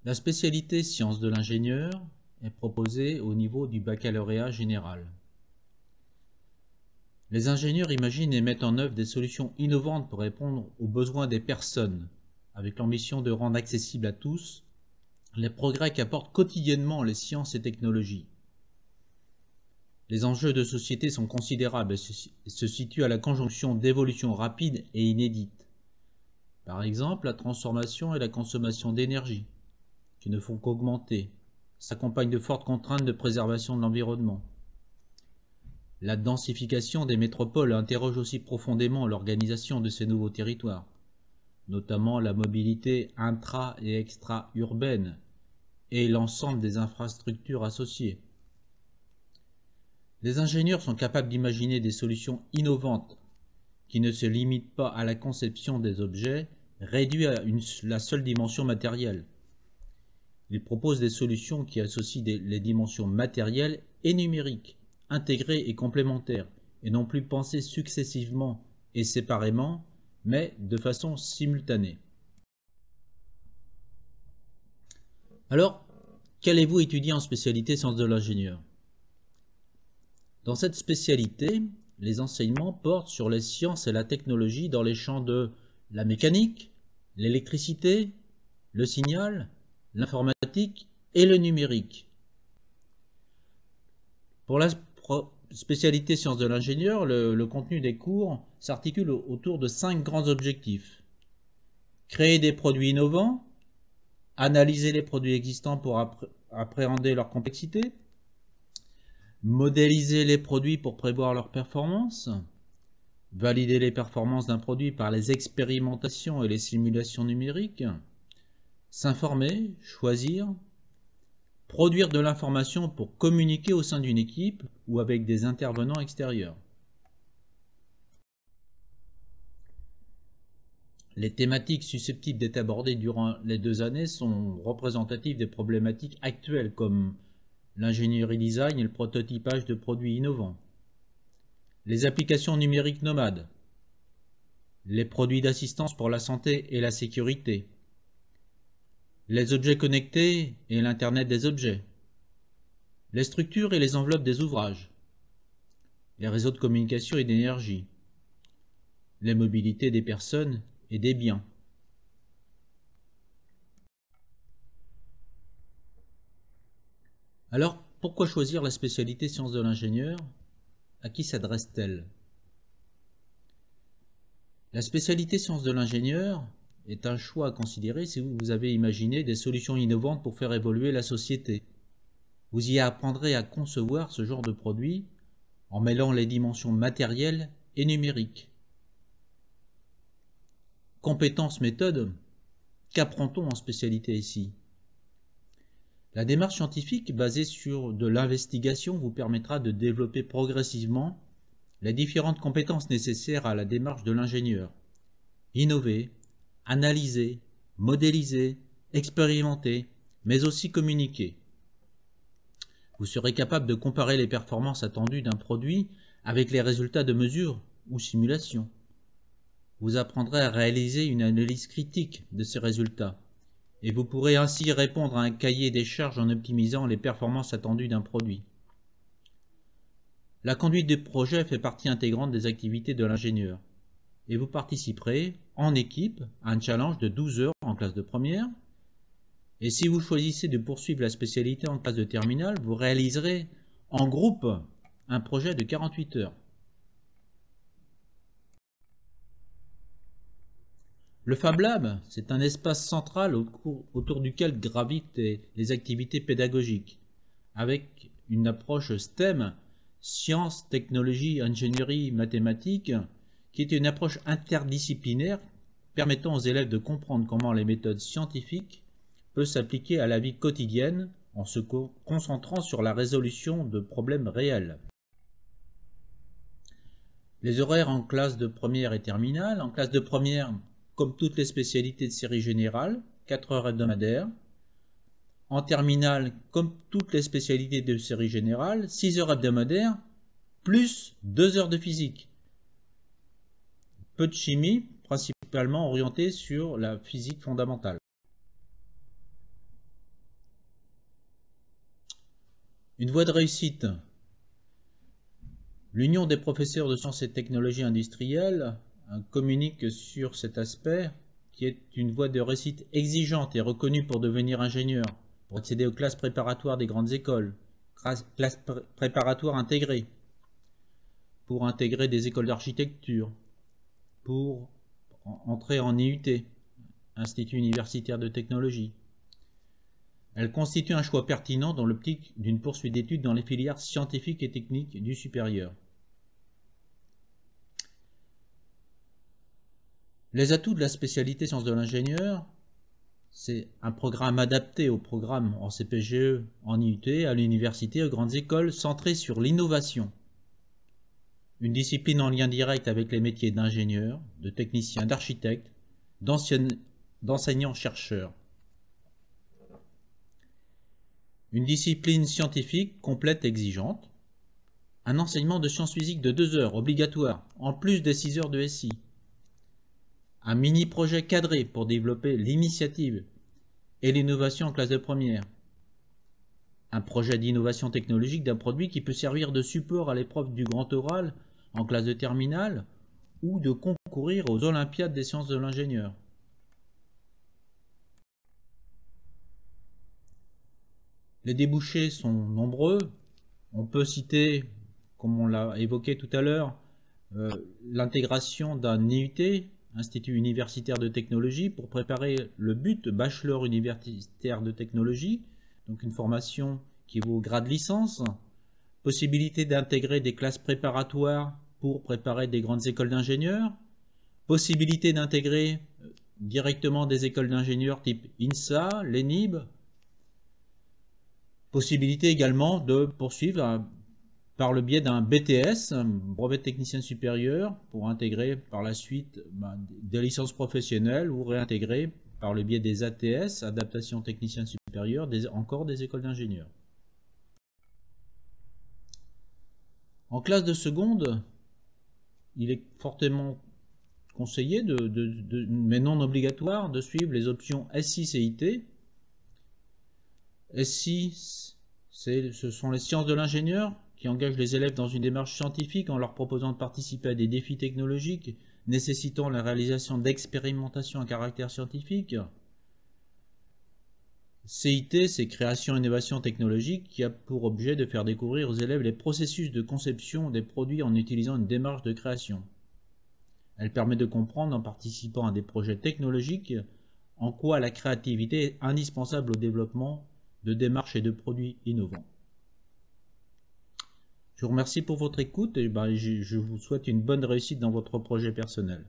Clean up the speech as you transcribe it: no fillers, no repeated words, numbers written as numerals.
La spécialité sciences de l'ingénieur est proposée au niveau du baccalauréat général. Les ingénieurs imaginent et mettent en œuvre des solutions innovantes pour répondre aux besoins des personnes, avec l'ambition de rendre accessibles à tous les progrès qu'apportent quotidiennement les sciences et technologies. Les enjeux de société sont considérables et se situent à la conjonction d'évolutions rapides et inédites. Par exemple, la transformation et la consommation d'énergie, qui ne font qu'augmenter, s'accompagnent de fortes contraintes de préservation de l'environnement. La densification des métropoles interroge aussi profondément l'organisation de ces nouveaux territoires, notamment la mobilité intra- et extra-urbaine et l'ensemble des infrastructures associées. Les ingénieurs sont capables d'imaginer des solutions innovantes qui ne se limitent pas à la conception des objets réduits à la seule dimension matérielle. Ils proposent des solutions qui associent les dimensions matérielles et numériques, intégrées et complémentaires, et non plus pensées successivement et séparément, mais de façon simultanée. Alors, qu'allez-vous étudier en spécialité sciences de l'ingénieur? Dans cette spécialité, les enseignements portent sur les sciences et la technologie dans les champs de la mécanique, l'électricité, le signal, l'informatique et le numérique. Pour la spécialité sciences de l'ingénieur, le contenu des cours s'articule autour de 5 grands objectifs. Créer des produits innovants, analyser les produits existants pour appréhender leur complexité, modéliser les produits pour prévoir leurs performances, valider les performances d'un produit par les expérimentations et les simulations numériques, s'informer, choisir, produire de l'information pour communiquer au sein d'une équipe ou avec des intervenants extérieurs. Les thématiques susceptibles d'être abordées durant les 2 années sont représentatives des problématiques actuelles comme l'ingénierie design et le prototypage de produits innovants, les applications numériques nomades, les produits d'assistance pour la santé et la sécurité, les objets connectés et l'Internet des objets, les structures et les enveloppes des ouvrages, les réseaux de communication et d'énergie, les mobilités des personnes et des biens. Alors, pourquoi choisir la spécialité sciences de l'ingénieur? À qui s'adresse-t-elle? La spécialité sciences de l'ingénieur est un choix à considérer si vous avez imaginé des solutions innovantes pour faire évoluer la société. Vous y apprendrez à concevoir ce genre de produit en mêlant les dimensions matérielles et numériques. Compétences, méthodes, qu'apprend-on en spécialité ici? La démarche scientifique basée sur de l'investigation vous permettra de développer progressivement les différentes compétences nécessaires à la démarche de l'ingénieur. Innover, analyser, modéliser, expérimenter, mais aussi communiquer. Vous serez capable de comparer les performances attendues d'un produit avec les résultats de mesures ou simulations. Vous apprendrez à réaliser une analyse critique de ces résultats et vous pourrez ainsi répondre à un cahier des charges en optimisant les performances attendues d'un produit. La conduite du projet fait partie intégrante des activités de l'ingénieur et vous participerez en équipe à un challenge de 12 heures en classe de première. Et si vous choisissez de poursuivre la spécialité en classe de terminale, vous réaliserez en groupe un projet de 48 heures. Le Fab Lab, c'est un espace central autour duquel gravitent les activités pédagogiques, avec une approche STEM, sciences, technologies, ingénierie, mathématiques, qui est une approche interdisciplinaire permettant aux élèves de comprendre comment les méthodes scientifiques peuvent s'appliquer à la vie quotidienne en se concentrant sur la résolution de problèmes réels. Les horaires en classe de première et terminale. En classe de première, comme toutes les spécialités de série générale, 4 heures hebdomadaires. En terminale, comme toutes les spécialités de série générale, 6 heures hebdomadaires, plus 2 heures de physique. Peu de chimie, principalement orientée sur la physique fondamentale. Une voie de réussite. L'Union des professeurs de sciences et technologies industrielles communique sur cet aspect qui est une voie de réussite exigeante et reconnue pour devenir ingénieur, pour accéder aux classes préparatoires des grandes écoles, classes préparatoires intégrées, pour intégrer des écoles d'architecture, pour entrer en IUT, Institut universitaire de technologie. Elle constitue un choix pertinent dans l'optique d'une poursuite d'études dans les filières scientifiques et techniques du supérieur. Les atouts de la spécialité sciences de l'ingénieur, c'est un programme adapté au programme en CPGE, en IUT, à l'université, aux grandes écoles, centré sur l'innovation. Une discipline en lien direct avec les métiers d'ingénieur, de technicien, d'architecte, d'enseignant-chercheur. Une discipline scientifique complète et exigeante. Un enseignement de sciences physiques de 2 heures, obligatoire, en plus des 6 heures de SI. Un mini-projet cadré pour développer l'initiative et l'innovation en classe de première. Un projet d'innovation technologique d'un produit qui peut servir de support à l'épreuve du grand oral en classe de terminale ou de concourir aux Olympiades des sciences de l'ingénieur. Les débouchés sont nombreux. On peut citer, comme on l'a évoqué tout à l'heure, l'intégration d'un IUT, Institut universitaire de technologie, pour préparer le but bachelor universitaire de technologie, donc une formation qui vaut grade licence, possibilité d'intégrer des classes préparatoires pour préparer des grandes écoles d'ingénieurs, possibilité d'intégrer directement des écoles d'ingénieurs type INSA, l'ENIB, possibilité également de poursuivre par le biais d'un BTS, un brevet de technicien supérieur, pour intégrer par la suite des licences professionnelles ou réintégrer par le biais des ATS, adaptation technicien supérieur, encore des écoles d'ingénieurs. En classe de seconde, il est fortement conseillé, mais non obligatoire, de suivre les options SI-CIT. SI, ce sont les sciences de l'ingénieur qui engagent les élèves dans une démarche scientifique en leur proposant de participer à des défis technologiques nécessitant la réalisation d'expérimentations à caractère scientifique. CIT, c'est création et innovation technologique, qui a pour objet de faire découvrir aux élèves les processus de conception des produits en utilisant une démarche de création. Elle permet de comprendre, en participant à des projets technologiques, en quoi la créativité est indispensable au développement de démarches et de produits innovants. Je vous remercie pour votre écoute et je vous souhaite une bonne réussite dans votre projet personnel.